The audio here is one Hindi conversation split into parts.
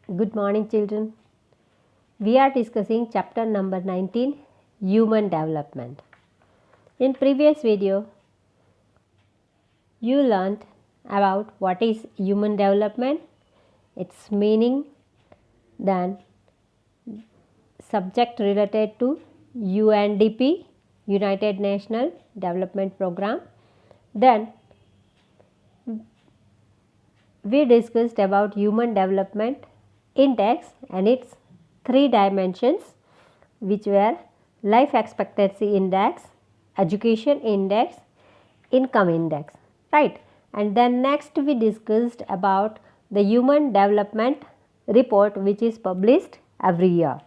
Good morning, children. We are discussing chapter number 19, Human Development. In previous video, you learned about what is human development, its meaning, then subject related to UNDP, United Nations Development Program. Then we discussed about human development index and its three dimensions, which were life expectancy index, education index, income index, right? And then next we discussed about the human development report, which is published every year.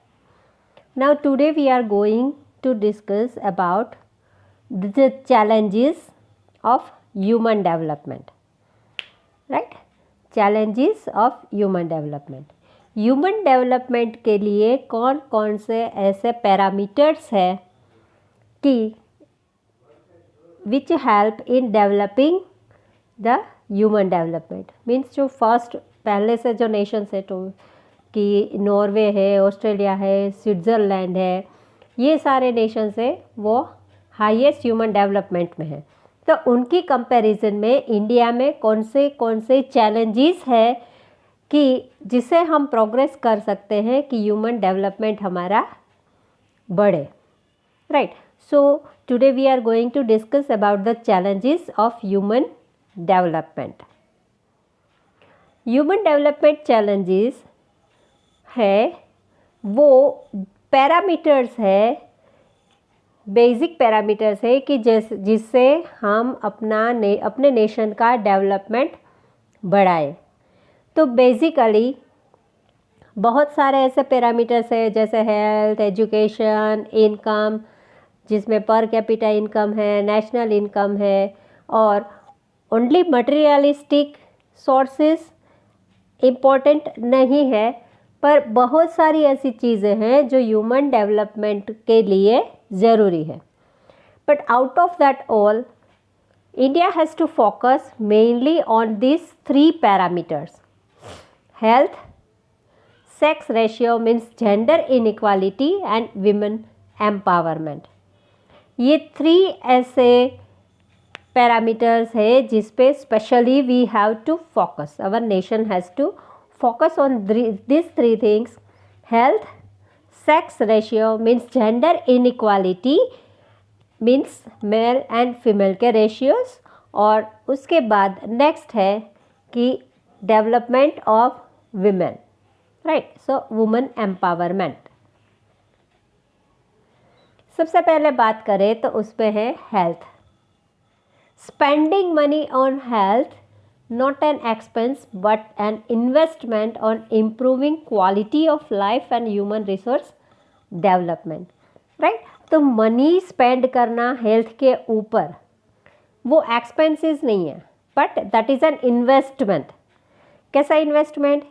Now today we are going to discuss about the challenges of human development, right? Challenges of human development. Human development के लिए कौन कौन से ऐसे पैरामीटर्स है कि which help in developing the human development, means जो फर्स्ट पहले से जो नेशंस है तो कि नॉर्वे है, ऑस्ट्रेलिया है, स्विट्ज़रलैंड है, ये सारे नेशंस है वो हाईएस्ट ह्यूमन डेवलपमेंट में है। तो उनकी कंपैरिजन में इंडिया में कौन से चैलेंजेस है कि जिसे हम प्रोग्रेस कर सकते हैं कि ह्यूमन डेवलपमेंट हमारा बढ़े, right? So today we are going to discuss about the challenges of human development. Human development challenges है वो पैरामीटर्स है, बेसिक पैरामीटर्स है कि जिससे हम अपने नेशन का डेवलपमेंट बढ़ाए। तो बेसिकली बहुत सारे ऐसे पैरामीटर्स है जैसे हेल्थ, एजुकेशन, इनकम, जिसमें पर कैपिटा इनकम है, नेशनल इनकम है, और ओनली मटेरियलिस्टिक सोर्सेस इम्पोर्टेंट नहीं है, पर बहुत सारी ऐसी चीज़ें हैं जो ह्यूमन डेवलपमेंट के लिए ज़रूरी है। But out of that all, India has to focus mainly on this three parameters: health, sex ratio means gender inequality and women empowerment। ये थ्री ऐसे पैरामीटर्स है जिस पे specially we have to focus, our nation has to focus on this three things: health, sex ratio means gender inequality means male and female के रेशियोज, और उसके बाद नेक्स्ट है कि development of women, right? So women empowerment। सबसे पहले बात करें तो उस पे है health. Spending money on health not an expense but an investment on improving quality of life and human resource development, right? तो मनी स्पेंड करना हेल्थ के ऊपर वो एक्सपेंसेस नहीं है, but that is an investment. कैसा इन्वेस्टमेंट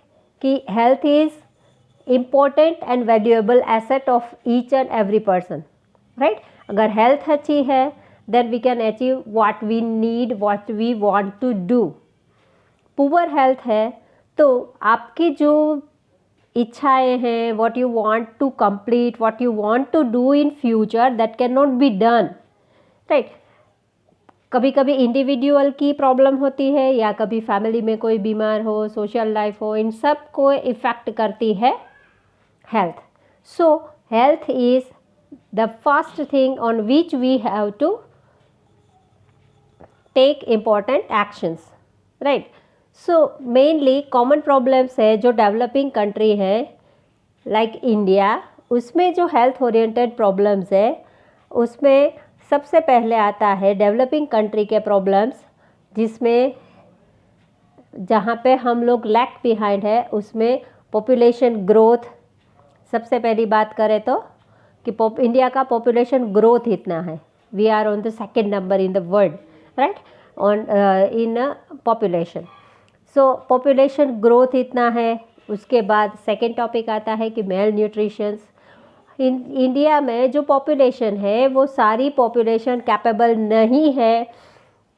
कि health is important and valuable asset of each and every person, right? अगर हेल्थ अच्छी है then we can achieve what we need, what we want to do. Poor health है तो आपकी जो इच्छाएं हैं, what you want to complete, what you want to do in future, that can not be done, right? कभी कभी इंडिविजुअल की प्रॉब्लम होती है या कभी फैमिली में कोई बीमार हो, सोशल लाइफ हो, इन सब को इफ़ेक्ट करती है health. So health is the first thing on which we have to take important actions, right? So mainly common problems है जो डेवलपिंग कंट्री है लाइक इंडिया, उसमें जो हेल्थ ओरिएंटेड प्रॉब्लम्स है उसमें सबसे पहले आता है डेवलपिंग कंट्री के प्रॉब्लम्स, जिसमें जहाँ पे हम लोग लैग बिहाइंड है उसमें पॉपुलेशन ग्रोथ। सबसे पहली बात करें तो कि इंडिया का पॉपुलेशन ग्रोथ इतना है, we are on the second number in the world, right, on in population. So population growth इतना है। उसके बाद सेकेंड टॉपिक आता है कि मेल न्यूट्रिशंस। इंडिया में जो पॉपुलेशन है वो सारी पॉपुलेशन कैपेबल नहीं है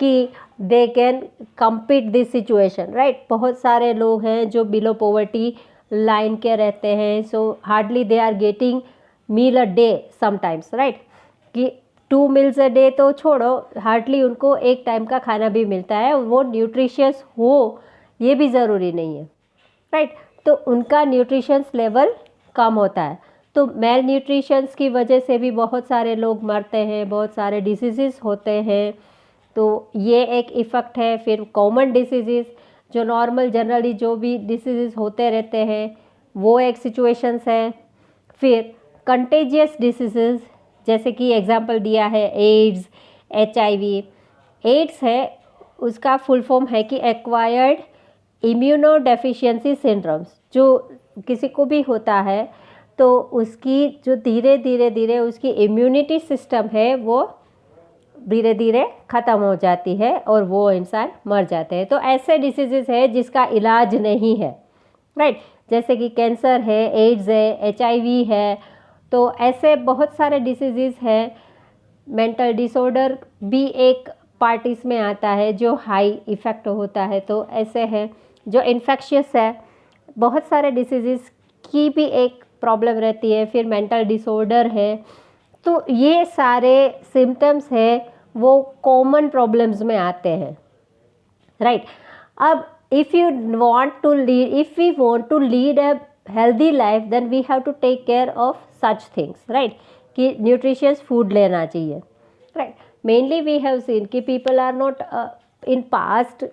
कि they can compete this situation, right? बहुत सारे लोग हैं जो बिलो पॉवर्टी लाइन के रहते हैं, so hardly they are getting meal a day sometimes, right, कि 2 मील्स अ डे तो छोड़ो, हार्डली उनको एक टाइम का खाना भी मिलता है, वो न्यूट्रिशियस हो ये भी ज़रूरी नहीं है, राइट। तो उनका न्यूट्रिशंस लेवल कम होता है, तो मेल न्यूट्रिशंस की वजह से भी बहुत सारे लोग मरते हैं, बहुत सारे डिसीज़ होते हैं, तो ये एक इफ़ेक्ट है। फिर कॉमन डिसीज़ जो नॉर्मल जनरली जो भी डिसीज़ होते रहते हैं वो एक सिचुएशंस है। फिर कंटेजियस डिसीज़ जैसे कि एग्जांपल दिया है एड्स, HIV। एड्स है, उसका फुल फॉर्म है कि एक्वायर्ड इम्यूनो डेफिशिएंसी सिंड्रोम्स, जो किसी को भी होता है तो उसकी जो धीरे धीरे उसकी इम्यूनिटी सिस्टम है वो धीरे धीरे ख़त्म हो जाती है और वो इंसान मर जाते हैं। तो ऐसे डिसीज़ है जिसका इलाज नहीं है, राइट, जैसे कि कैंसर है, एड्स है, HIV है, तो ऐसे बहुत सारे डिसीज़ हैं। मेंटल डिसऑर्डर भी एक पार्ट इसमें आता है जो हाई इफ़ेक्ट होता है, तो ऐसे है जो इन्फेक्शियस है, बहुत सारे डिसीज़ की भी एक प्रॉब्लम रहती है। फिर मेंटल डिसऑर्डर है, तो ये सारे सिम्टम्स है वो कॉमन प्रॉब्लम्स में आते हैं, राइट। अब if we want to lead a healthy life then we have to take care of such things, right, कि न्यूट्रिशियस फूड लेना चाहिए, right. Mainly we have seen कि people are not in past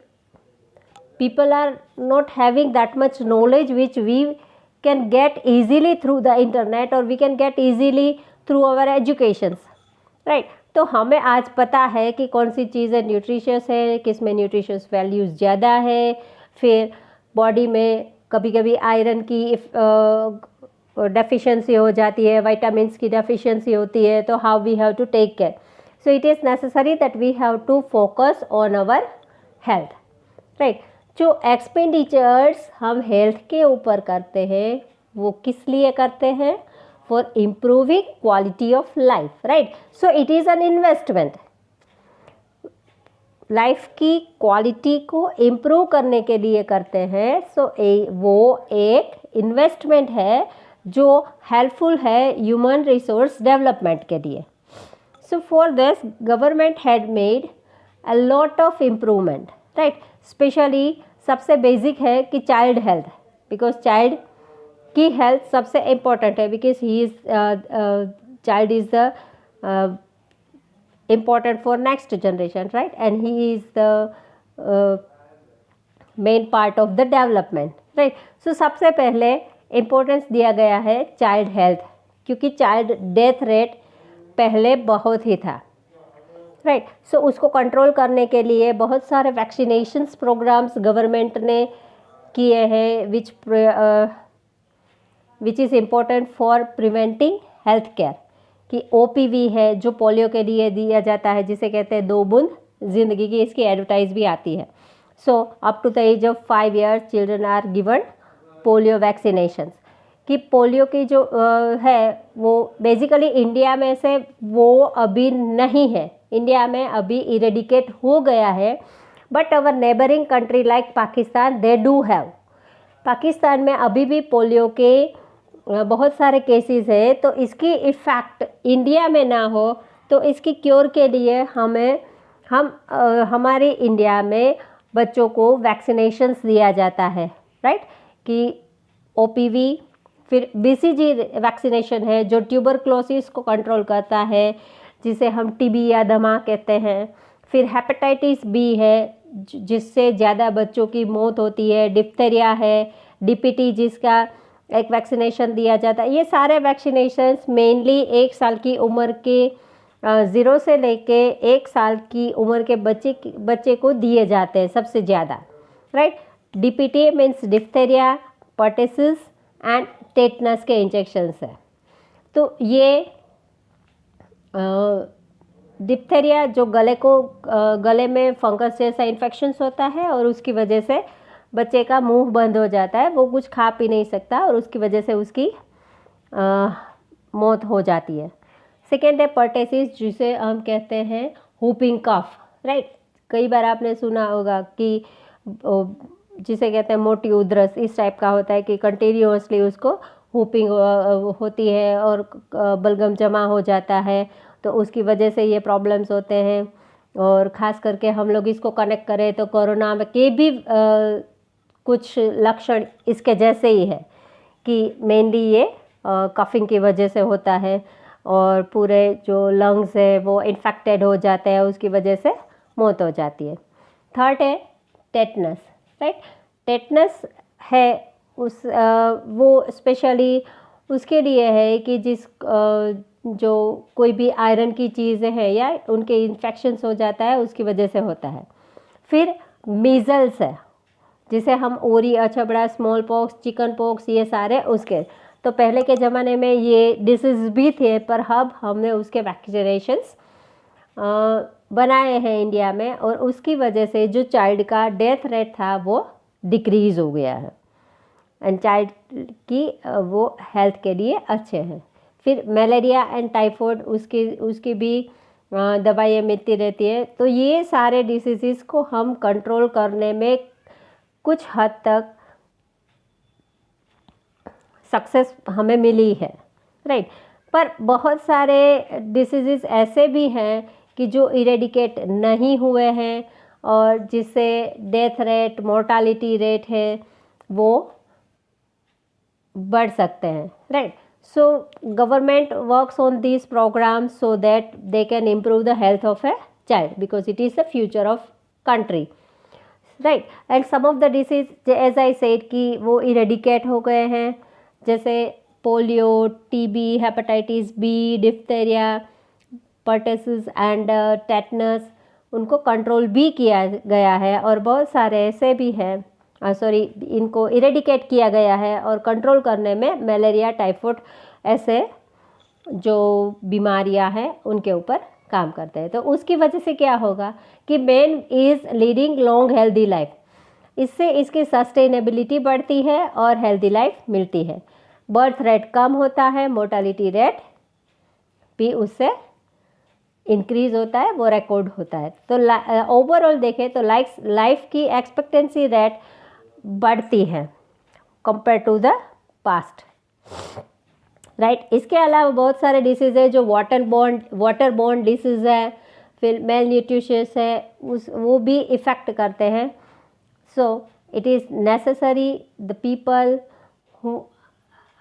people are not having that much knowledge which we can get easily through the internet or we can get easily through our educations, right। तो हमें आज पता है कि कौन सी चीज़ें न्यूट्रिशियस है, किस में न्यूट्रिशियस वैल्यूज़ ज़्यादा है। फिर बॉडी में कभी कभी आयरन की डेफिशिएंसी हो जाती है, विटामिन्स की डेफिशिएंसी होती है, तो how we have to take care. So it is necessary that we have to focus on our health, right. जो एक्सपेंडिचर्स हम हेल्थ के ऊपर करते हैं वो किस लिए करते हैं? For improving quality of life, right. So it is an investment. Life की क्वालिटी को इम्प्रूव करने के लिए करते हैं, सो वो एक इन्वेस्टमेंट है जो हेल्पफुल है ह्यूमन रिसोर्स डेवलपमेंट के लिए। So for this government had made a lot of improvement, right. Specially सबसे बेसिक है कि चाइल्ड हेल्थ, बिकॉज चाइल्ड की हेल्थ सबसे इम्पॉर्टेंट है, because he is child is the important for next generation, right, and he is the main part of the development, right। so सबसे पहले importance दिया गया है child health, क्योंकि child death rate पहले बहुत ही था, राइट। सो उसको कंट्रोल करने के लिए बहुत सारे वैक्सीनेशंस प्रोग्राम्स गवर्नमेंट ने किए हैं which is important for preventing health care. कि OPV है जो पोलियो के लिए दिया जाता है, जिसे कहते हैं 2 बूंद जिंदगी की, इसकी एडवर्टाइज भी आती है। So up to the age of 5 years children are given polio vaccinations. कि पोलियो की जो है वो बेसिकली इंडिया में से वो अभी नहीं है, इंडिया में अभी इरेडिकेट हो गया है, but our neighbouring country like Pakistan they do have. Pakistan में अभी भी पोलियो के बहुत सारे केसेस है, तो इसकी इफ़ेक्ट इंडिया में ना हो तो इसकी क्योर के लिए हमारे इंडिया में बच्चों को वैक्सीनेशंस दिया जाता है, राइट। कि OPV, फिर BCG वैक्सीनेशन है जो ट्यूबरक्लोसिस को कंट्रोल करता है, जिसे हम TB या दमा कहते हैं। फिर हेपेटाइटिस B है जिससे ज़्यादा बच्चों की मौत होती है। डिप्थेरिया है, DPT जिसका एक वैक्सीनेशन दिया जाता है। ये सारे वैक्सीनेशंस मेनली 1 साल की उम्र के 0 से लेके 1 साल की उम्र के बच्चे को दिए जाते हैं सबसे ज़्यादा, right. DPT means diphtheria, pertussis and tetanus के इंजेक्शंस है। तो ये डिप्थेरिया जो गले में फंगस जैसा इन्फेक्शंस होता है और उसकी वजह से बच्चे का मुंह बंद हो जाता है, वो कुछ खा पी नहीं सकता और उसकी वजह से उसकी मौत हो जाती है। सेकेंड है पर्टेसिस, जिसे हम कहते हैं हुपिंग कफ, राइट। कई बार आपने सुना होगा कि जिसे कहते हैं मोटी उधरस, इस टाइप का होता है कि कंटिन्यूअसली उसको हुपिंग होती है और बलगम जमा हो जाता है, तो उसकी वजह से ये प्रॉब्लम्स होते हैं। और ख़ास करके हम लोग इसको कनेक्ट करें तो कोरोना के भी कुछ लक्षण इसके जैसे ही है कि मेनली ये कफिंग की वजह से होता है और पूरे जो लंग्स है वो इन्फेक्टेड हो जाते हैं, उसकी वजह से मौत हो जाती है। थर्ड है टेटनस, राइट। टेटनस है वो स्पेशली उसके लिए है कि जो कोई भी आयरन की चीज़ें हैं या उनके इन्फेक्शंस हो जाता है, उसकी वजह से होता है। फिर मीज़ल्स है, जिसे हम ओरी, अछबड़ा, स्मॉल पॉक्स, चिकन पॉक्स, ये सारे उसके। तो पहले के ज़माने में ये डिसीज़ भी थे, पर अब हमने उसके वैक्सीनेशंस बनाए हैं इंडिया में, और उसकी वजह से जो चाइल्ड का डेथ रेट था वो डिक्रीज़ हो गया है एंड चाइल्ड की वो हेल्थ के लिए अच्छे हैं। फिर मलेरिया एंड टाइफाइड, उसकी भी दवाइयाँ मिलती रहती है। तो ये सारे डिसीज़ को हम कंट्रोल करने में कुछ हद तक सक्सेस हमें मिली है, राइट। पर बहुत सारे डिसीज़ ऐसे भी हैं कि जो इरेडिकेट नहीं हुए हैं और जिससे डेथ रेट, मोर्टालिटी रेट है वो बढ़ सकते हैं, right. So government works on this programme so that they can improve the health of a child because it is the future of country, right. And some of the disease as I said कि वो इरेडिकेट हो गए हैं, जैसे polio, TB, hepatitis B, diphtheria, pertussis and tetanus, उनको कंट्रोल भी किया गया है। और बहुत सारे ऐसे भी हैं इनको इरेडिकेट किया गया है और कंट्रोल करने में मलेरिया, टाइफाइड ऐसे जो बीमारियां हैं उनके ऊपर काम करते हैं। तो उसकी वजह से क्या होगा कि man is leading long healthy life, इससे इसकी सस्टेनेबिलिटी बढ़ती है और हेल्दी लाइफ मिलती है। बर्थ रेट कम होता है, मोर्टालिटी रेट भी उससे इंक्रीज होता है, वो रिकॉर्ड होता है। तो ओवरऑल देखें तो लाइफ की एक्सपेक्टेंसी रेट बढ़ती है compare to the past, right. इसके अलावा बहुत सारे डिसीज़ है जो वाटर बॉर्न डिसीज़ है, फिर मेल न्यूट्रिशियस है, वो भी इफ़ेक्ट करते हैं। सो it is necessary the people who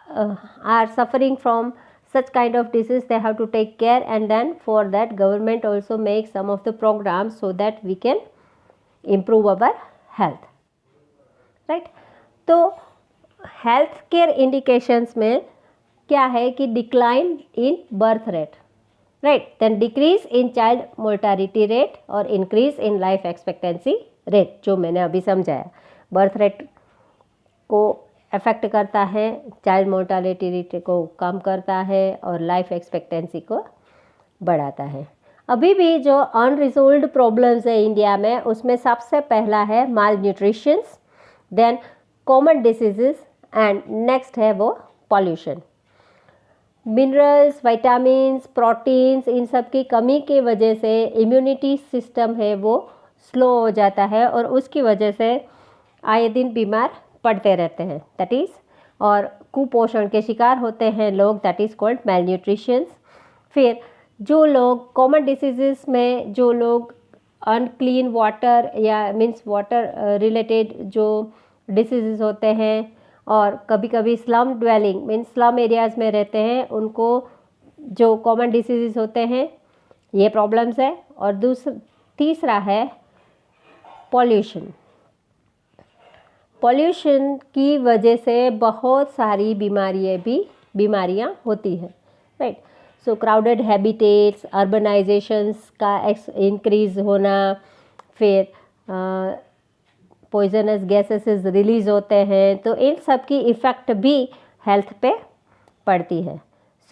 are suffering from such kind of disease, they have to take care, and then for that government also make some of the programs so that we can improve our health, right। तो हेल्थ केयर इंडिकेशंस में क्या है कि decline in birth rate, right, then decrease in child mortality rate और increase in life expectancy rate, जो मैंने अभी समझाया। बर्थ रेट को अफेक्ट करता है, चाइल्ड मोर्टालिटी रेट को कम करता है और लाइफ एक्सपेक्टेंसी को बढ़ाता है। अभी भी जो अनरिजोल्व्ड प्रॉब्लम्स है इंडिया में, उसमें सबसे पहला है malnutritions, then common diseases and next है वो पॉल्यूशन। मिनरल्स, विटामिन्स, प्रोटीन्स, इन सब की कमी की वजह से इम्यूनिटी सिस्टम है वो स्लो हो जाता है और उसकी वजह से आए दिन बीमार पड़ते रहते हैं, दैट इज़, और कुपोषण के शिकार होते हैं लोग, that is called male nutritions. फिर जो लोग कॉमन डिसीजेस में, जो लोग अनक्लीन वाटर या मीन्स वाटर रिलेटेड जो डिसीजेस होते हैं और कभी कभी slum dwelling means slum areas में रहते हैं, उनको जो कॉमन डिसीजेस होते हैं ये प्रॉब्लम्स है। और तीसरा है पॉल्यूशन। पॉल्यूशन की वजह से बहुत सारी बीमारियां होती हैं, राइट। सो क्राउडेड हैबिटेट्स, अर्बनाइजेशंस का इंक्रीज होना, फिर पॉइजनस गैसेस रिलीज होते हैं, तो इन सब की इफ़ेक्ट भी हेल्थ पे पड़ती है।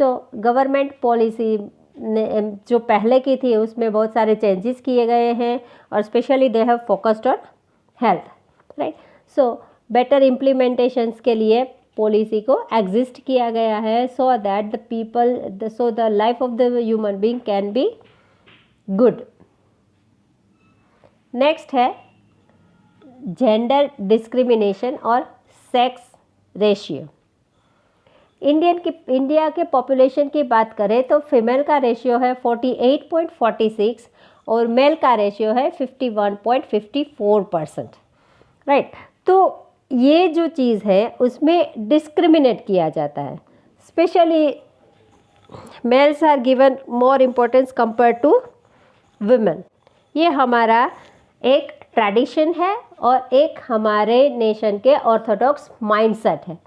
सो गवर्नमेंट पॉलिसी ने जो पहले की थी उसमें बहुत सारे चेंजेस किए गए हैं और specially they have focused on health, right. So better implementations के लिए पॉलिसी को एग्जिस्ट किया गया है so that the life of the human being can be good. Next है जेंडर डिस्क्रिमिनेशन और सेक्स रेशियो। इंडिया के पॉपुलेशन की बात करें तो फीमेल का रेशियो है 48.46 और मेल का रेशियो है 51.54%। राइट, तो ये जो चीज़ है उसमें डिस्क्रिमिनेट किया जाता है, specially males are given more importance compare to women. ये हमारा एक ट्रेडिशन है और एक हमारे नेशन के ऑर्थोडॉक्स माइंडसेट है।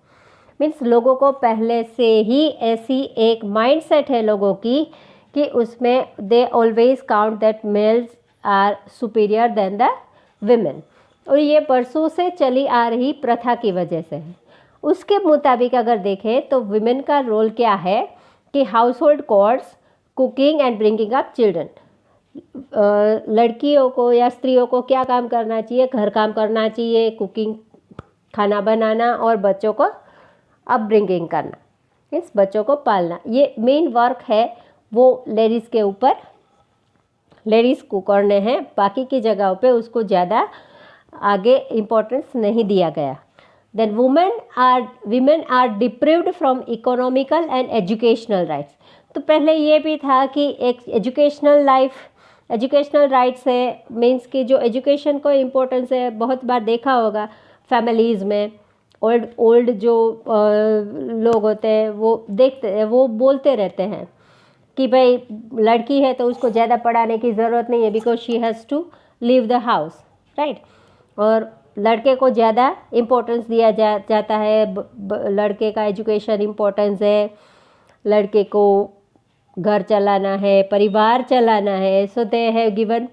मीन्स लोगों को पहले से ही ऐसी एक माइंडसेट है लोगों की कि उसमें they always count that males are superior than the women, और ये बरसों से चली आ रही प्रथा की वजह से है। उसके मुताबिक अगर देखें तो विमेन का रोल क्या है कि house hold course, cooking and bringing up children. लड़कियों को या स्त्रियों को क्या काम करना चाहिए? घर काम करना चाहिए, कुकिंग, खाना बनाना, और बच्चों को अपब्रिंगिंग करना, मीन्स बच्चों को पालना। ये मेन वर्क है वो लेडीज़ के ऊपर, लेडीज़ को करने हैं, बाकी की जगहों पे उसको ज़्यादा आगे इम्पोर्टेंस नहीं दिया गया। Then women are deprived from economical and educational rights. तो पहले ये भी था कि एक एजुकेशनल राइट्स है, मीन्स कि जो एजुकेशन को इम्पोर्टेंस है, बहुत बार देखा होगा फैमिलीज़ में ओल्ड जो लोग होते हैं वो बोलते रहते हैं कि भाई लड़की है तो उसको ज़्यादा पढ़ाने की ज़रूरत नहीं है, because she has to leave the house, right. और लड़के को ज़्यादा इम्पोर्टेंस दिया जाता है, लड़के का एजुकेशन इम्पोर्टेंस है, लड़के को घर चलाना है, परिवार चलाना है, so they have given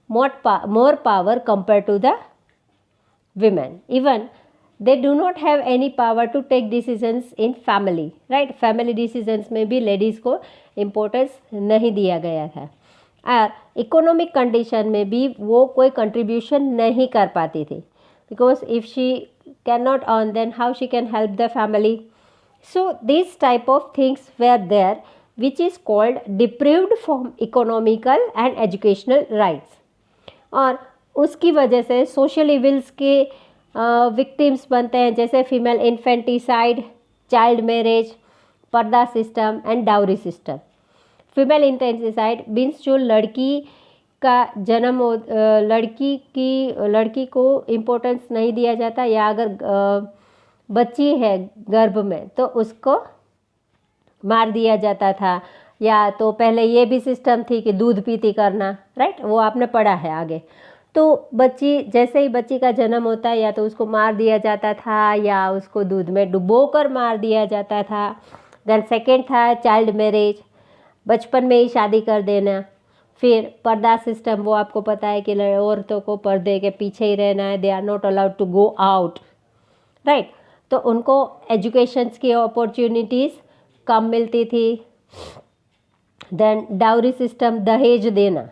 more power compare to the women. Even they do not have any power to take decisions in family, right? Family decisions में भी लेडीज़ को इम्पोर्टेंस नहीं दिया गया था, और इकोनॉमिक कंडीशन में भी वो कोई कंट्रीब्यूशन नहीं कर पाती थी, because if she can not earn then how she can help the family. So this type of things where there which is called deprived from economical and educational rights. और उसकी वजह से सोशल इविल्स के विक्टिम्स बनते हैं, जैसे फीमेल इन्फेंटिसाइड, चाइल्ड मैरिज, पर्दा system and dowry system. Female infanticide means जो लड़की का जन्म हो, लड़की को इम्पोर्टेंस नहीं दिया जाता, या अगर बच्ची है गर्भ में तो उसको मार दिया जाता था, या तो पहले ये भी सिस्टम थी कि दूध पीती करना, राइट, वो आपने पढ़ा है आगे। तो जैसे ही बच्ची का जन्म होता है या तो उसको मार दिया जाता था या उसको दूध में डुबोकर मार दिया जाता था। देन सेकेंड था चाइल्ड मैरिज, बचपन में ही शादी कर देना। फिर पर्दा सिस्टम, वो आपको पता है कि औरतों को पर्दे के पीछे ही रहना है, they are not allowed to go out, right. तो उनको एजुकेशंस की अपॉर्चुनिटीज़ कम मिलती थी। देन डाउरी सिस्टम, दहेज देना।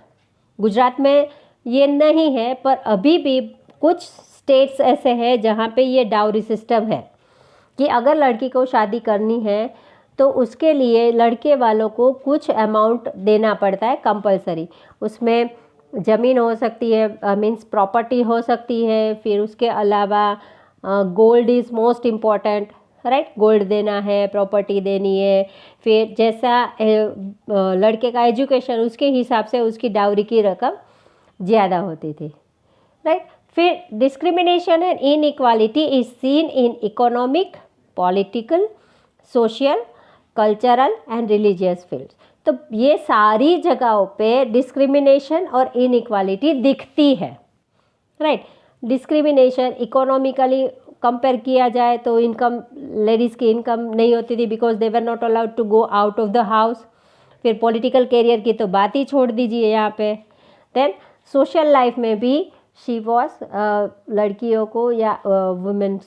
गुजरात में ये नहीं है, पर अभी भी कुछ स्टेट्स ऐसे हैं जहाँ पे ये डाउरी सिस्टम है कि अगर लड़की को शादी करनी है तो उसके लिए लड़के वालों को कुछ अमाउंट देना पड़ता है कंपलसरी। उसमें ज़मीन हो सकती है, मीन्स प्रॉपर्टी हो सकती है, फिर उसके अलावा gold is most important, right. Gold देना है, प्रॉपर्टी देनी है, फिर जैसा लड़के का एजुकेशन उसके हिसाब से उसकी डाउरी की रकम ज़्यादा होती थी, राइट। फिर discrimination and inequality is seen in economic, political, social, cultural and religious fields. तो ये सारी जगहों पे डिस्क्रिमिनेशन और इनइक्वालिटी दिखती है, राइट। डिस्क्रिमिनेशन इकोनॉमिकली कंपेयर किया जाए तो इनकम, लेडीज़ की इनकम नहीं होती थी because they were not allowed to go out of the house. फिर पॉलिटिकल कैरियर की तो बात ही छोड़ दीजिए यहाँ पे। देन सोशल लाइफ में भी शी वॉज, लड़कियों को या विमेन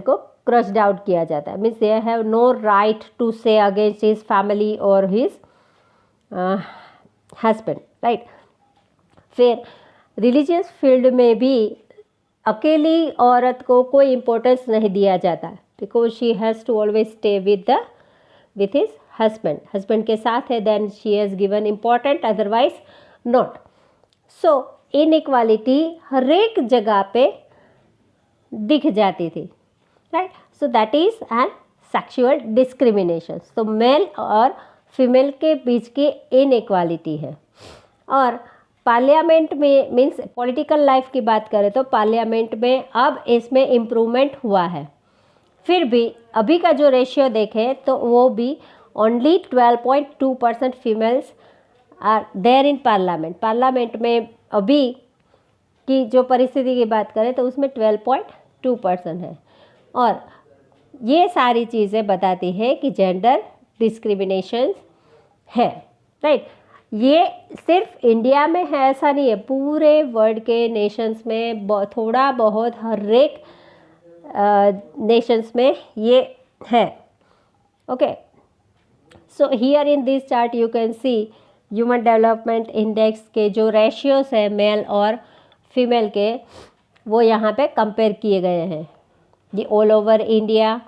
को क्रश्ड आउट किया जाता है, means they have no right to say against his family और हिज हस्बैंड, राइट। फिर रिलीजियस फील्ड में भी अकेली औरत को कोई इम्पोर्टेंस नहीं दिया जाता, because she has to always stay with his husband के साथ है, then she has given important, otherwise not. So inequality हर एक जगह पे दिख जाती थी, right. So that is an sexual discrimination. तो मेल और फीमेल के बीच की इनइक्वालिटी है। और पार्लियामेंट में मीन्स पॉलिटिकल लाइफ की बात करें तो पार्लियामेंट में अब इसमें इम्प्रूवमेंट हुआ है। फिर भी अभी का जो रेशियो देखें तो वो भी only 12.2% females are there in parliament में अभी की जो परिस्थिति की बात करें तो उसमें 12.2% है। और ये सारी चीज़ें बताती है कि जेंडर डिस्क्रिमिनेशन है, राइट। ये सिर्फ इंडिया में है ऐसा नहीं है, पूरे वर्ल्ड के नेशंस में थोड़ा बहुत हर एक नेशंस में ये है। Okay, so here in this chart you can see human development index के जो रेशियोज है मेल और फीमेल के, वो यहाँ पे कंपेयर किए गए हैं। ये ऑल ओवर इंडिया,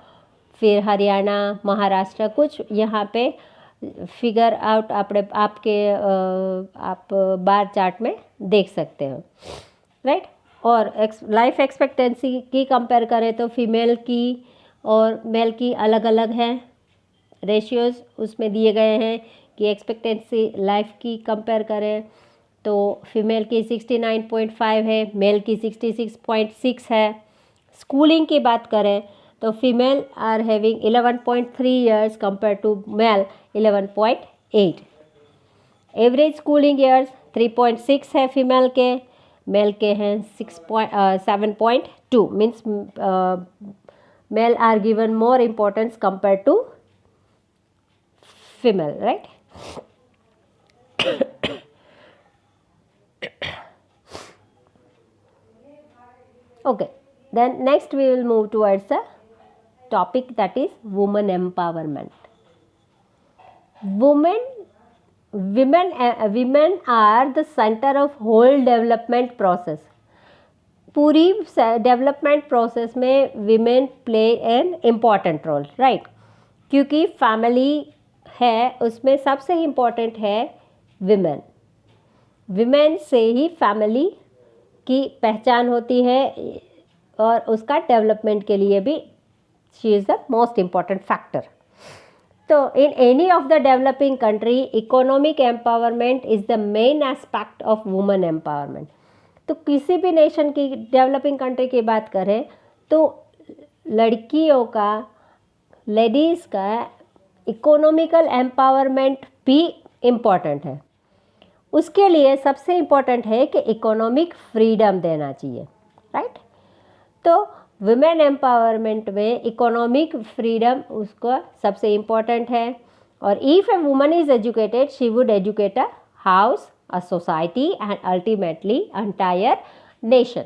फिर हरियाणा, महाराष्ट्र, कुछ यहाँ पे फिगर आउट आप बार चार्ट में देख सकते हो, राइट। और लाइफ एक्सपेक्टेंसी की कंपेयर करें तो फीमेल की और मेल की अलग अलग है रेशियोज उसमें दिए गए हैं कि एक्सपेक्टेंसी लाइफ की कंपेयर करें तो फीमेल की 69.5 है, मेल की 66.6 है। स्कूलिंग की बात करें तो female are having 11.3 years compare to male 11.8। Average schooling years 3.6 है फीमेल के, मेल के हैं 7.2। Means male are given more importance compare to female, right. Okay, then next we will move towards the topic that is women empowerment. Women are the center of whole development process. पूरी डेवलपमेंट प्रोसेस में women play an important role, right. क्योंकि फैमिली है उसमें सबसे इम्पॉर्टेंट है विमेन। विमेन से ही फैमिली की पहचान होती है और उसका डेवलपमेंट के लिए भी she is the most important factor. तो in any of the developing country economic empowerment is the main aspect of women empowerment. तो किसी भी नेशन की डेवलपिंग कंट्री की बात करें तो लड़कियों का, लेडीज़ का इकोनॉमिकल एम्पावरमेंट भी इम्पॉर्टेंट है। उसके लिए सबसे इम्पॉर्टेंट है कि इकोनॉमिक फ्रीडम देना चाहिए, राइट। तो वुमेन एम्पावरमेंट में इकोनॉमिक फ्रीडम उसका सबसे इम्पॉर्टेंट है। और if a woman is educated she would educate a house, a society and ultimately entire nation.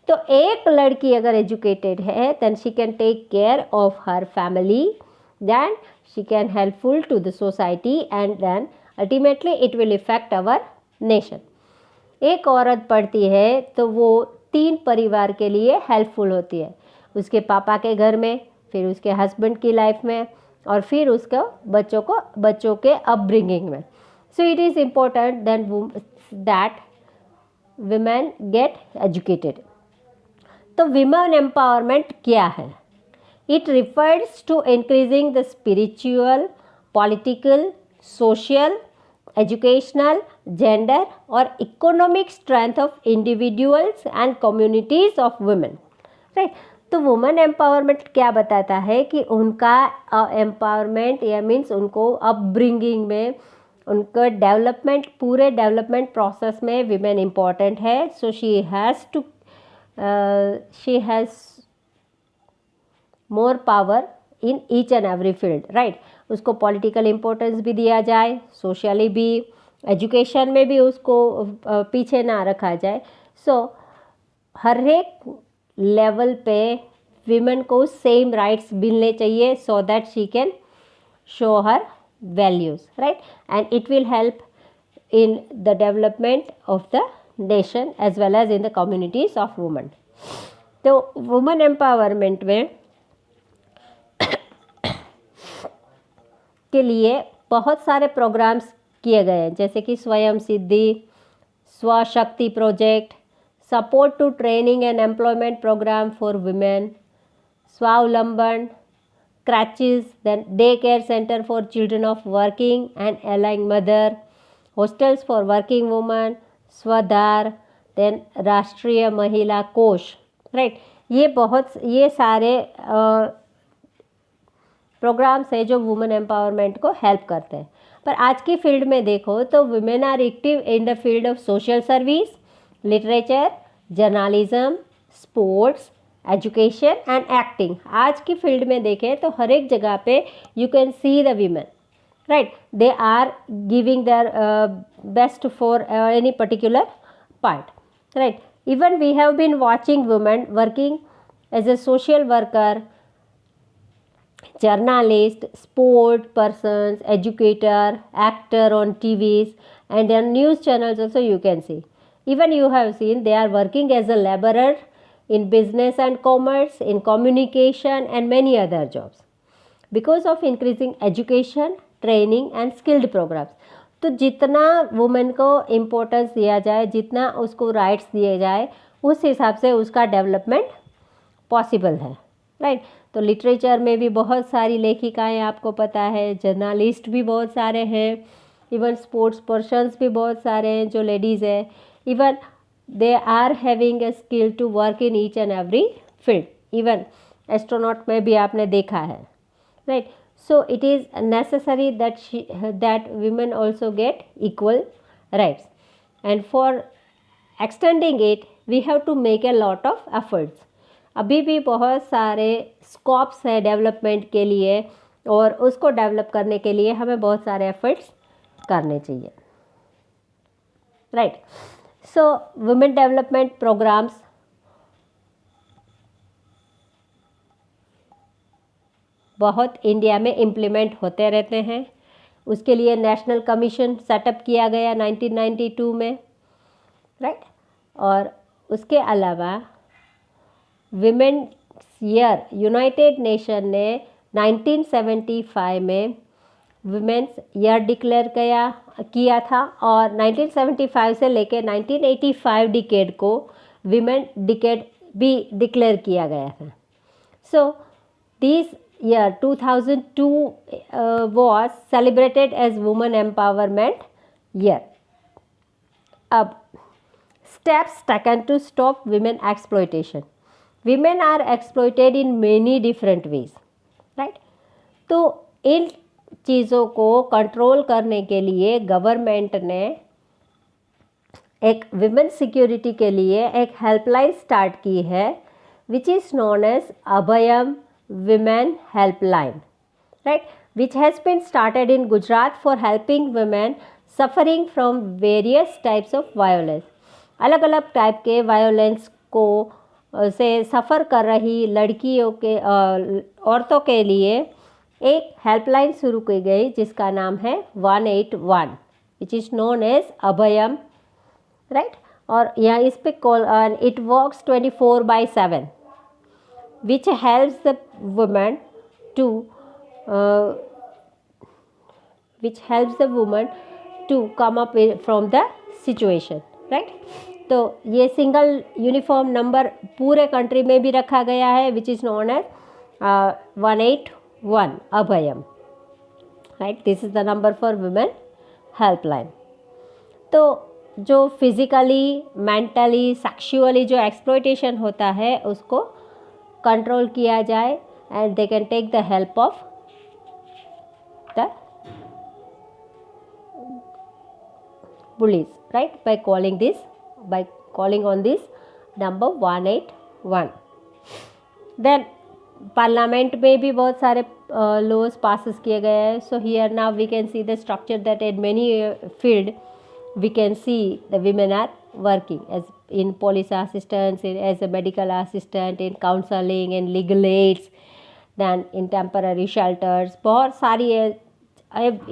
तो एक लड़की अगर एजुकेटेड है then she can take care of her family, then she can helpful to the society and then ultimately it will effect our nation. एक औरत पढ़ती है तो वो 3 परिवार के लिए हेल्पफुल होती है, उसके पापा के घर में, फिर उसके हस्बैंड की लाइफ में और फिर उसको बच्चों के अपब्रिंगिंग में। सो it is important then that women get educated. तो women empowerment क्या है? It refers to increasing the spiritual, political, social, educational, gender और economic strength of individuals and communities of women, right? तो वुमेन एम्पावरमेंट क्या बताता है कि उनका एम्पावरमेंट या मीन्स उनको अपब्रिंगिंग में, उनका डेवलपमेंट, पूरे डेवलपमेंट प्रोसेस में विमेन इम्पॉर्टेंट है। So she has more power in each and every field, right. उसको पॉलिटिकल इम्पोर्टेंस भी दिया जाए, सोशली भी, एजुकेशन में भी उसको पीछे ना रखा जाए। सो हर एक लेवल पे विमेन को सेम राइट्स मिलने चाहिए so that she can show her values, right, and it will help in the development of the nation as well as in the communities of women. तो women empowerment में के लिए बहुत सारे प्रोग्राम्स किए गए हैं, जैसे कि स्वयं सिद्धि, Swashakti project, support to training and employment program for women, Swavlamban, crèches, then daycare center for children of working and allying mother, hostels for working women, Swadhar, then राष्ट्रीय महिला कोष, राइट। ये सारे प्रोग्राम्स है जो वुमेन एम्पावरमेंट को हेल्प करते हैं। पर आज की फील्ड में देखो तो women are active in the field of social service, literature, journalism, sports, education and acting. आज की फील्ड में देखें तो हर एक जगह पे you can see the women, right? They are giving their best for any particular part, right? Even we have been watching women working as a social worker, journalist, sport persons, educator, actor on TVs and on news channels also you can see. Even you have seen they are working as a laborer in business and commerce, in communication and many other jobs. Because of increasing education, training and skilled programs. तो जितना वुमेन को इम्पोर्टेंस दिया जाए, जितना उसको राइट्स दिए जाए, उस हिसाब से उसका डेवलपमेंट पॉसिबल है, राइट? तो लिटरेचर में भी बहुत सारी लेखिकाएं आपको पता है, जर्नलिस्ट भी बहुत सारे हैं, इवन स्पोर्ट्स पर्सन्स भी बहुत सारे हैं जो लेडीज़ है। Even they are having a skill to work in each and every field. Even astronaut में भी आपने देखा है, right? So it is necessary that women also get equal rights, and for extending it we have to make a lot of efforts. अभी भी बहुत सारे स्कोप्स है डेवलपमेंट के लिए, और उसको डेवलप करने के लिए हमें बहुत सारे एफर्ट्स करने चाहिए, right? So women development programs बहुत इंडिया में इम्प्लीमेंट होते रहते हैं। उसके लिए नेशनल कमीशन सेटअप किया गया 1992 में, राइट? और उसके अलावा विमेन ईयर यूनाइटेड नेशन ने 1975 में विमेंस ईयर डिक्लेयर किया था, और 1975 से लेकर 1985 डिकेड को विमेन डिकेड भी डिक्लेयर किया गया था। So this year 2002 was celebrated as Women Empowerment Year. अब steps taken to stop women exploitation. Women are exploited in many different ways, right? तो इन चीज़ों को कंट्रोल करने के लिए गवर्नमेंट ने एक विमेन सिक्योरिटी के लिए एक हेल्पलाइन स्टार्ट की है, which is known as Abhayam Women Helpline, right, which has been started in Gujarat for helping women suffering from various types of violence. अलग अलग टाइप के वायोलेंस को से सफ़र कर रही लड़कियों के औरतों के लिए एक हेल्पलाइन शुरू की गई जिसका नाम है 181, which is known as Abhayam, right? और यहाँ इस पे call it works 24/7, which helps the woman to come up from the situation, right? तो ये सिंगल यूनिफॉर्म नंबर पूरे कंट्री में भी रखा गया है, which is known as 181 Abhayam, right? This is the number for women helpline. तो जो फिज़िकली, मेंटली, सेक्सुअली जो एक्सप्लॉयटेशन होता है उसको कंट्रोल किया जाए, and they can take the help of the police, right, by calling on this number 181। Then parliament में भी बहुत सारे लॉज पासिस किए गए हैं। So here now we can see the structure that in many field we can see the women are working as in police assistants, as a medical assistant, in counseling and legal aids, then in temporary shelters. बहुत सारी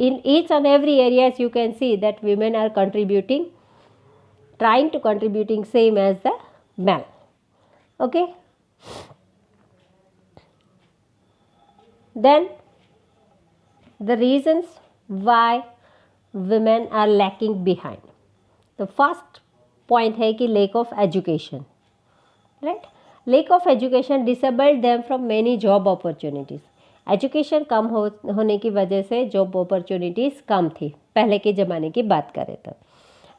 in each and every areas you can see that women are trying to contributing same as the men. Okay. Then the reasons why women are lacking behind. The first point है कि lack of education, right. Lack of education disabled them from many job opportunities. Education कम होने की वजह से जॉब अपॉर्चुनिटीज़ कम थी, पहले के ज़माने की बात करें तो।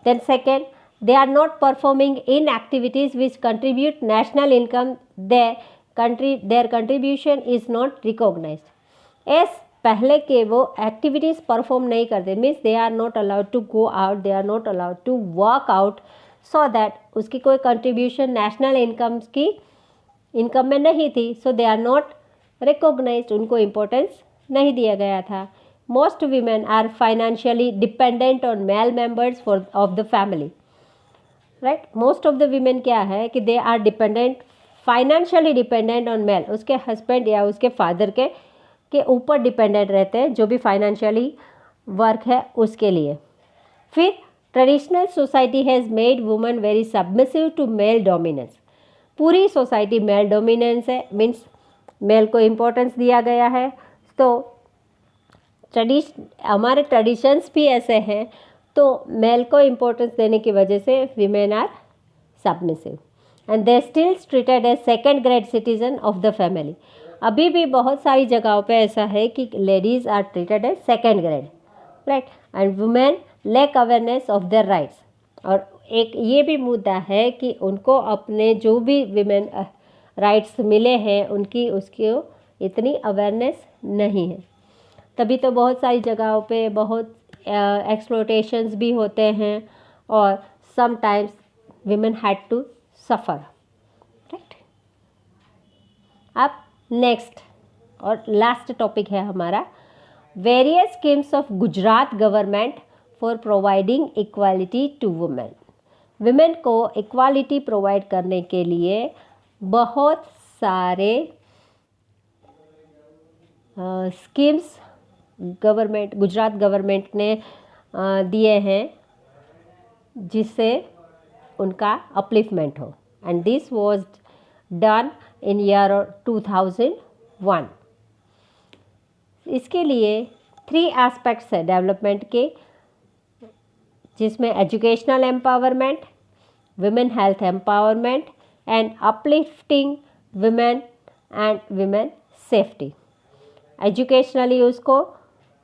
Then second, they are not performing in activities which contribute national income, their contribution is not recognized. as पहले के वो एक्टिविटीज़ परफॉर्म नहीं करते, means they are not allowed to go out, they are not allowed to work out, so that उसकी कोई कंट्रीब्यूशन नेशनल इनकम में नहीं थी, सो दे आर नॉट रिकॉग्नाइज्ड, उनको इम्पोर्टेंस नहीं दिया गया था. Most women are financially dependent on male members for of the family, right. Most of the women क्या है कि they are dependent, financially dependent on male, उसके हस्बैंड या उसके फादर के ऊपर डिपेंडेंट रहते हैं, जो भी फाइनेंशियली वर्क है उसके लिए. फिर traditional society has made women very submissive to male dominance. पूरी सोसाइटी मेल डोमिनेंस है, मीन्स मेल को इम्पोर्टेंस दिया गया है. तो हमारे ट्रेडिशंस भी ऐसे हैं, तो मेल को इम्पोर्टेंस देने की वजह से women are submissive and they still treated as second grade citizen of the family. अभी भी बहुत सारी जगहों पे ऐसा है कि ladies are treated as second grade, right. And women lack awareness of their rights. और एक ये भी मुद्दा है कि उनको अपने जो भी विमेन राइट्स मिले हैं उसकी इतनी अवेयरनेस नहीं है. तभी तो बहुत सारी जगहों पे बहुत एक्सप्लोटेशंस भी होते हैं और sometimes women had to suffer, right. अब नेक्स्ट और लास्ट टॉपिक है हमारा various schemes of Gujarat government for providing equality to women. Women को इक्वालिटी प्रोवाइड करने के लिए बहुत सारे स्कीम्स गुजरात गवर्नमेंट ने दिए हैं जिससे उनका अपलिफ्टमेंट हो. And this was done in year 2001. इसके लिए 3 एस्पेक्ट्स है डेवलपमेंट के, जिसमें educational empowerment, women health empowerment and uplifting women and women safety. Educationally उसको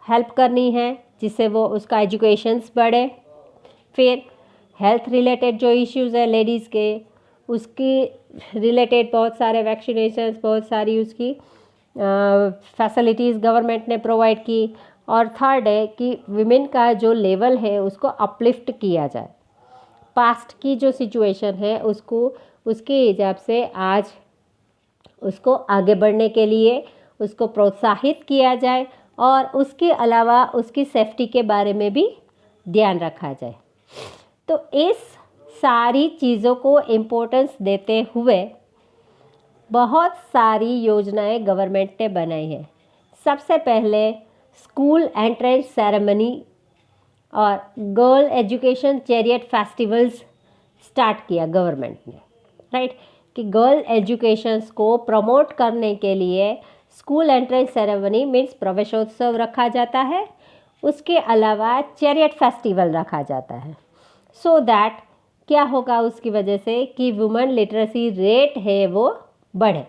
हेल्प करनी है जिससे वो उसका एजुकेशंस बढ़े. फिर हेल्थ रिलेटेड जो इश्यूज़ है लेडीज़ के, उसकी रिलेटेड बहुत सारे वैक्सीनेशंस, बहुत सारी उसकी फैसिलिटीज़ गवर्नमेंट ने प्रोवाइड की. और थर्ड है कि विमेन का जो लेवल है उसको अपलिफ्ट किया जाए. पास्ट की जो सिचुएशन है उसको उसके हिसाब से आज उसको आगे बढ़ने के लिए उसको प्रोत्साहित किया जाए और उसके अलावा उसकी सेफ्टी के बारे में भी ध्यान रखा जाए. तो इस सारी चीज़ों को इम्पोर्टेंस देते हुए बहुत सारी योजनाएं गवर्नमेंट ने बनाई है. सबसे पहले स्कूल एंट्रेंस सेरेमनी और girl education chariot festivals start किया गवर्नमेंट ने, राइट. कि गर्ल एजुकेशंस को प्रमोट करने के लिए स्कूल एंट्रेंस सेरेमनी मीन्स प्रवेशोत्सव रखा जाता है. उसके अलावा चैरियट फेस्टिवल रखा जाता है. सो दैट क्या होगा उसकी वजह से कि वुमेन लिटरेसी रेट है वो बढ़े,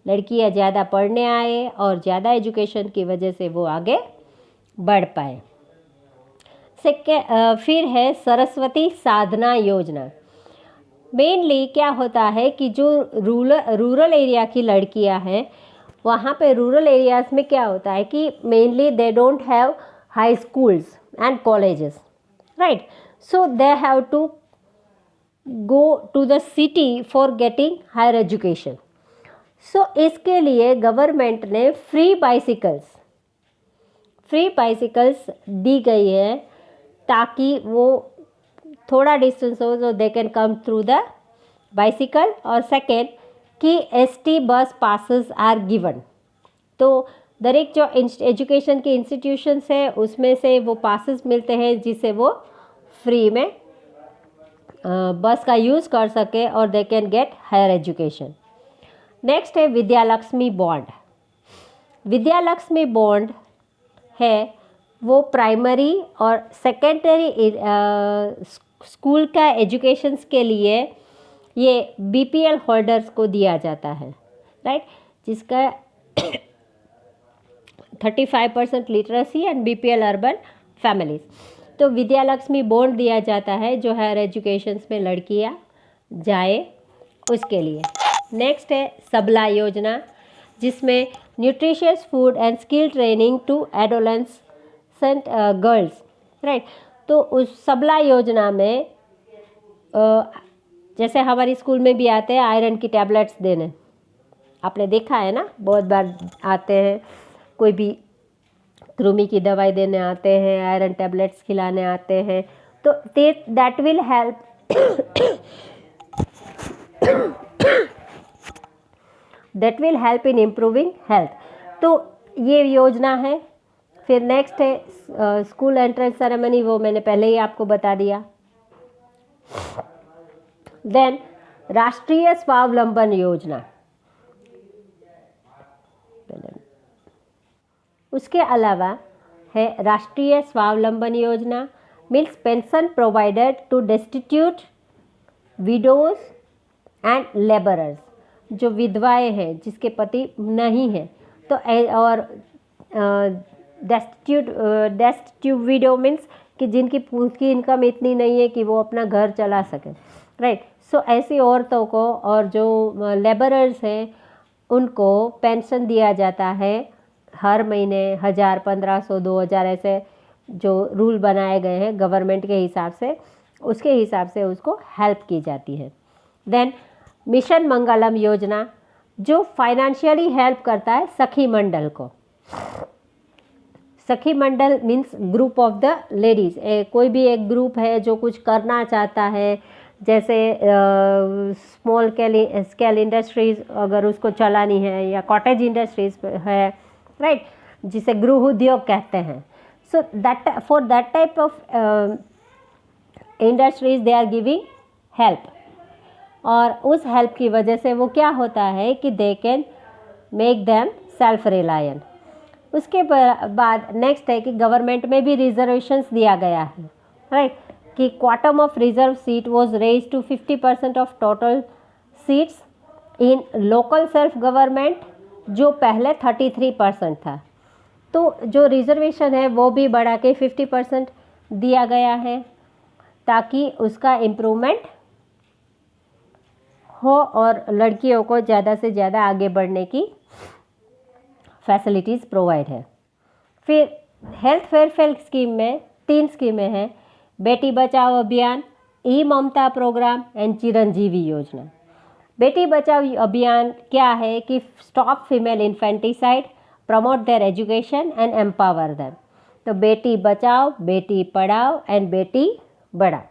लड़कियां ज़्यादा पढ़ने आए और ज़्यादा एजुकेशन की वजह से वो आगे बढ़ पाए. फिर है सरस्वती साधना योजना. मेनली क्या होता है कि जो रूरल एरिया की लड़कियां हैं, वहाँ पे रूरल एरियाज़ में क्या होता है कि mainly they don't have high schools and colleges, right. So they have to go to the city for getting higher education. So इसके लिए गवर्नमेंट ने फ्री बाइसिकल्स दी गई है ताकि वो थोड़ा डिस्टेंस हो तो they can come through the bicycle. और सेकेंड कि ST बस पासेस आर गिवन. तो दरेक जो एजुकेशन के इंस्टीट्यूशंस है उसमें से वो पासेस मिलते हैं जिससे वो फ्री में बस का यूज़ कर सके और they can get higher education. Next है विद्यालक्ष्मी बॉन्ड. विद्यालक्ष्मी बॉन्ड है वो प्राइमरी और सेकेंडरी स्कूल का एजुकेशंस के लिए ये BPL होल्डर्स को दिया जाता है, राइट, जिसका 35% literacy and BPL urban families. तो विद्या लक्ष्मी बॉन्ड दिया जाता है जो हायर एजुकेशंस में लड़कियां जाए उसके लिए। नेक्स्ट है सबला योजना, जिसमें nutritious food and skill training to adolescent girls, right. तो उस सबला योजना में जैसे हमारी स्कूल में भी आते हैं आयरन की टैबलेट्स देने, आपने देखा है ना, बहुत बार आते हैं, कोई भी कृमि की दवाई देने आते हैं, आयरन टैबलेट्स खिलाने आते हैं, तो that will help that will help in improving health. तो ये योजना है। फिर नेक्स्ट है स्कूल एंट्रेंस सेरेमनी, वो मैंने पहले ही आपको बता दिया। देन राष्ट्रीय स्वावलंबन योजना, उसके अलावा है Rashtriya Swavalamban Yojana, means pension provided to destitute widows and labourers, जो विधवाएं हैं जिसके पति नहीं हैं, तो और डेस्टिट्यूट विडो मीन्स कि जिनकी पूरी इनकम इतनी नहीं है कि वो अपना घर चला सके, राइट। सो ऐसी औरतों को और जो लेबरर्स हैं उनको पेंशन दिया जाता है हर महीने 1000, 1500, 2000 ऐसे जो रूल बनाए गए हैं गवर्नमेंट के हिसाब से, उसके हिसाब से उसको हेल्प की जाती है। देन मिशन मंगलम योजना, जो फाइनेंशियली हेल्प करता है सखी मंडल को। Sakhi Mandal means group of the ladies, कोई भी एक ग्रुप है जो कुछ करना चाहता है, जैसे स्मॉल स्केल इंडस्ट्रीज़ अगर उसको चलानी है, या कॉटेज इंडस्ट्रीज है, राइट, जिसे गृह उद्योग कहते हैं। So that for that type of industries they are giving help, और उस हेल्प की वजह से वो क्या होता है कि they can make them self reliant. उसके बाद नेक्स्ट है कि गवर्नमेंट में भी रिजर्वेशंस दिया गया है, राइट, कि quantum of reserve seat was raised to 50% of total seats in local self government, जो पहले 33% था। तो जो रिजर्वेशन है वो भी बढ़ा के 50% दिया गया है, ताकि उसका इम्प्रूवमेंट हो और लड़कियों को ज़्यादा से ज़्यादा आगे बढ़ने की फैसिलिटीज़ प्रोवाइड है। फिर हेल्थ वेलफेयर स्कीम में 3 स्कीमें हैं, बेटी बचाओ अभियान, ई ममता प्रोग्राम एंड चिरंजीवी योजना। बेटी बचाओ अभियान क्या है कि stop female infanticide, promote their education and empower them. तो बेटी बचाओ, बेटी पढ़ाओ एंड बेटी बढ़ाओ।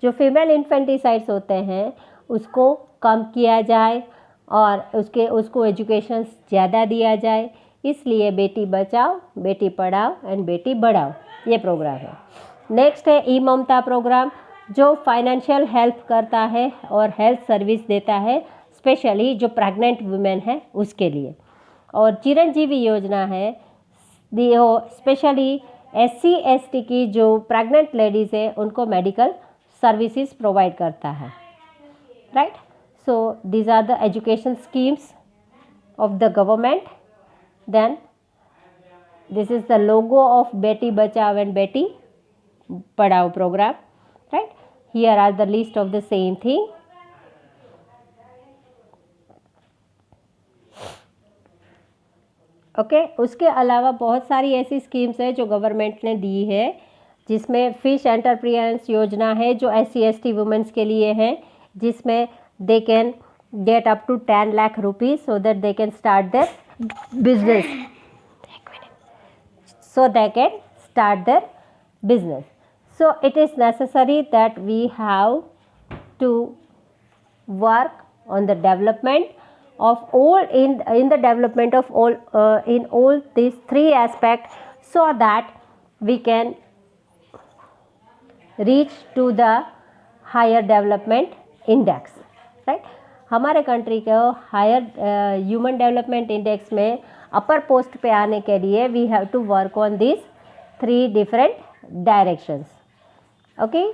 जो फीमेल इन्फेंटिसाइड्स होते हैं उसको कम किया जाए और उसको एजुकेशन ज़्यादा दिया जाए, इसलिए बेटी बचाओ, बेटी पढ़ाओ एंड बेटी बढ़ाओ ये प्रोग्राम है। नेक्स्ट है ई ममता प्रोग्राम, जो फाइनेंशियल हेल्प करता है और हेल्थ सर्विस देता है, स्पेशली जो प्रेग्नेंट वुमेन है उसके लिए। और चिरंजीवी योजना है, स्पेशली SC ST की जो प्रेग्नेंट लेडीज़ है उनको मेडिकल सर्विसेज प्रोवाइड करता है, right. So these are the education schemes of the government. Then this is the logo of Beti Bachao and Beti Padhao program, right? Here are the list of the same thing. Okay उसके अलावा बहुत सारी ऐसी स्कीम्स है जो गवर्नमेंट ने दी है, जिसमें फिश एंटरप्रेन्योर्स योजना है जो SC ST वुमेन्स के लिए है, जिसमें they can get up to 10 lakh rupees so that they can start their business, So it is necessary that we have to work on the development of all in the development of all in all these 3 aspects, so that we can reach to the higher development index, right? हमारे कंट्री को हायर ह्यूमन डेवलपमेंट इंडेक्स में अपर पोस्ट पे आने के लिए we have to work on this 3 different directions. Okay.